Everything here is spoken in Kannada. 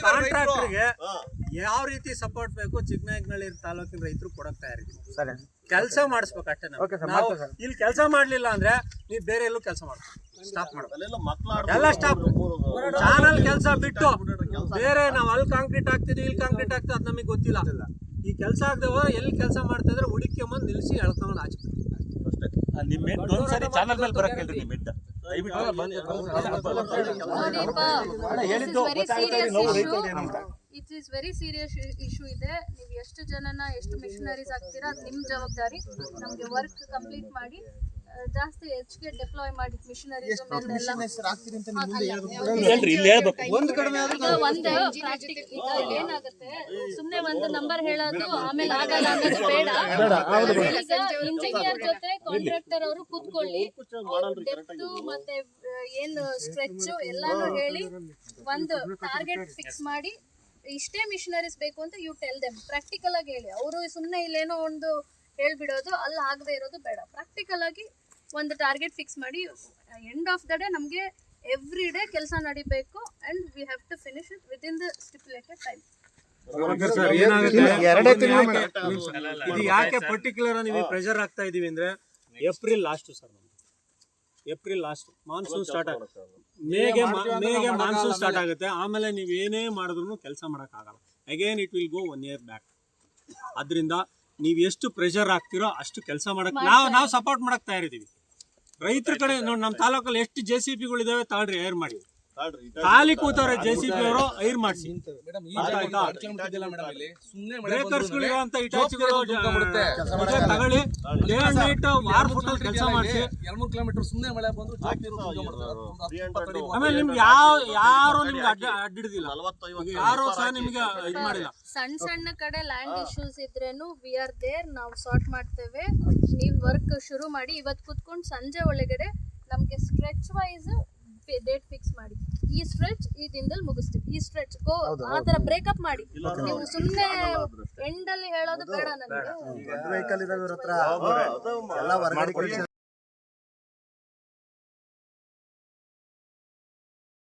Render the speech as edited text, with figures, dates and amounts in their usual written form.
ಕಾಂಟ್ರಾಕ್ಟರ್ಗೆ ಯಾವ ರೀತಿ ಸಪೋರ್ಟ್ ಬೇಕು ಚಿಕ್ಕನಾಯಕನಹಳ್ಳಿ ತಾಲೂಕಿನ ರೈತರು ಕೊಡಕ್ ತಯಾರಿದ್ದೀವಿ. ಕೆಲಸ ಮಾಡಿಸ್ಬೇಕು ಅಷ್ಟೇ. ನಾವು ಇಲ್ಲಿ ಕೆಲಸ ಮಾಡ್ಲಿಲ್ಲ ಅಂದ್ರೆ ನೀವು ಬೇರೆ ಎಲ್ಲೂ ಕೆಲಸ ಮಾಡ್ಬೇಕು, ಸ್ಟಾಪ್ ಮಾಡ್ಬೇಕು, ಎಲ್ಲ ಸ್ಟಾಪ್. ಚಾನಲ್ ಕೆಲಸ ಬಿಟ್ಟು ಬೇರೆ ನಾವು ಅಲ್ಲಿ ಕಾಂಕ್ರೀಟ್ ಹಾಕ್ತಿದ್ವಿ ಇಲ್ಲಿ ಕಾಂಕ್ರೀಟ್ ಆಗ್ತದೆ ಅದು ನಮಗೆ ಗೊತ್ತಿಲ್ಲ. ಈ ಕೆಲಸ ಆಗದೆ ಹೋದ್ರೆ ಎಲ್ಲಿ ಕೆಲಸ ಮಾಡ್ತಾ ಇದ್ರೆ ಹುಡುಕಿ ಬಂದು ನಿಲ್ಸಿ ಎಳ್ಕೊಂಡು ಆಚೆ ಚಾನಲ್ ಮೇಲೆ ಬರಕ್ಕೆ ಹೇಳ್ರಿ. ನಿಮ್ಮ it is very serious issue ಇದೆ. ನೀವು ಎಷ್ಟು ಜನನ ಎಷ್ಟು ಮಿಷನರೀಸ್ ಆಗ್ತೀರಾ ಅದು ನಿಮ್ಮ ಜವಾಬ್ದಾರಿ. ನಮಗೆ ವರ್ಕ್ ಕಂಪ್ಲೀಟ್ ಮಾಡಿ ಜಾಸ್ತಿ ಹೆಚ್ಚಿಗೆ ಡೆಪ್ಲಾಯ್ ಮಾಡಿ ಮಿಷನರೀಸ್ ಏನಾಗುತ್ತೆ ಸುಮ್ನೆ ಒಂದು ನಂಬರ್ ಹೇಳೋದು ಆಮೇಲೆ ಆಗಲ್ಲ ಅನ್ನೋದು ಬೇಡ. ಇಂಜಿನಿಯರ್ ಜೊತೆ ಕಾಂಟ್ರಾಕ್ಟರ್ ಅವರು ಕೂತ್ಕೊಳ್ಳಿ, ಡೆಪ್ತು ಮತ್ತೆ ಏನು ಸ್ಟ್ರೆಚ್ ಎಲ್ಲಾನು ಹೇಳಿ ಒಂದು ಟಾರ್ಗೆಟ್ ಫಿಕ್ಸ್ ಮಾಡಿ ಇಷ್ಟೇ ಮಿಷನರೀಸ್ ಬೇಕು ಅಂತ ಯು ಟೆಲ್ ದೆಮ್. ಪ್ರಾಕ್ಟಿಕಲ್ ಆಗಿ ಹೇಳಿ. ಅವರು ಸುಮ್ಮನೆ ಇಲ್ಲೇನೋ ಒಂದು ಹೇಳ್ಬಿಡೋದು ಅಲ್ಲಿ ಆಗದೆ ಇರೋದು ಬೇಡ. ಪ್ರಾಕ್ಟಿಕಲ್ ಆಗಿ ಒಂದು ಟಾರ್ಗೆಟ್ ಫಿಕ್ಸ್ ಮಾಡಿ ಎಂಡ್ ಆಫ್ ದ ಡೇ ನಮಗೆ ಎವ್ರಿ ಡೇ ಕೆಲಸ ನಡಿಬೇಕು and we have to finish it with in the stipulated time. ಇದು ಯಾಕೆ ಪರ್ಟಿಕ್ಯುಲರ್ ನೀವು ಪ್ರೆಷರ್ ಆಗ್ತಾ ಇದೀವಿ ಅಂದ್ರೆ April last sir, April last monsoon start ಆಗುತ್ತೆ. ಮೇಗೆ ಮಾನ್ಸೂನ್ ಸ್ಟಾರ್ಟ್ ಆಗುತ್ತೆ. ಆಮೇಲೆ ನೀವು ಏನೇ ಮಾಡಿದ್ರು ಕೆಲಸ ಮಾಡೋಕ್ಕಾಗಲ್ಲ. Again it will go 1 year back. ಅದರಿಂದ ನೀವು ಎಷ್ಟು ಪ್ರೆಷರ್ ಆಗ್ತಿರೋ ಅಷ್ಟು ಕೆಲಸ ಮಾಡಕ್ಕೆ ನಾವು ಸಪೋರ್ಟ್ ಮಾಡಕ್ ತಯಾರಿದ್ದೀವಿ. ರೈತರ ಕಡೆ ನೋಡಿ, ನಮ್ಮ ತಾಲೂಕಲ್ಲಿ ಎಷ್ಟು JCBಗಳು ಇದಾವೆ ತಾಳ್ರಿ, ಏರ್ ಮಾಡಿ. ಖಾಲಿ ಕೂತವ್ರೆ JCB ಅವರು ಐರ್ ಮಾಡಿಸಿ. ಬ್ರೇಕರ್ಸ್ಗಳಿರುವಂತ ಇಟಾಚಿಗಳು ತಗೊಳ್ಳಿ, ಡೇ ಅಂಡ್ ನೈಟ್ 6 ಫುಟ್ ಅಲ್ಲಿ ಕೆಲಸ ಮಾಡಿಸಿ. 2-3 ಕಿಲೋಮೀಟರ್ ಸುಮ್ಮನೆ ಮಳೆ ಬಂದ್ರು ಆಮೇಲೆ ನಿಮ್ಗೆ ಯಾರು ನಿಮ್ಗೆ ಅಡ್ಡಿಡಿದಿಲ್ಲ, ಯಾರು ಸಹ ನಿಮ್ಗೆ ಇದು ಮಾಡಿಲ್ಲ. ಸಣ್ಣ ಕಡೆ ಲ್ಯಾಂಡ್ ಇಶ್ಯೂಸ್ ಇದ್ರೇನು ವಿ ಆರ್ ದೇರ್, ನಾವು ಸಾರ್ಟ್ ಮಾಡ್ತೇವೆ. ನೀವು ವರ್ಕ್ ಶುರು ಮಾಡಿ. ಇವತ್ತು ಕುತ್ಕೊಂಡು ಸಂಜೆ ಒಳಗಡೆ ನಮ್ಗೆ ಸ್ಟ್ರೆಚ್ ವೈಸ್ ಡೇಟ್ ಫಿಕ್ಸ್ ಮಾಡಿ. ಈ ಸ್ಟ್ರೆಚ್ ಈ ದಿನದಲ್ಲಿ ಮುಗಿಸ್ತೀವಿ, ಈ ಸ್ಟ್ರೆಚ್ ಗೋ ಆ ತರ ಬ್ರೇಕಪ್ ಮಾಡಿ. ನೀವು ಸುಮ್ಮನೆ ಎಂಡ್ ಅಲ್ಲಿ ಹೇಳೋದು ಬೇಡ ನನಗೆ.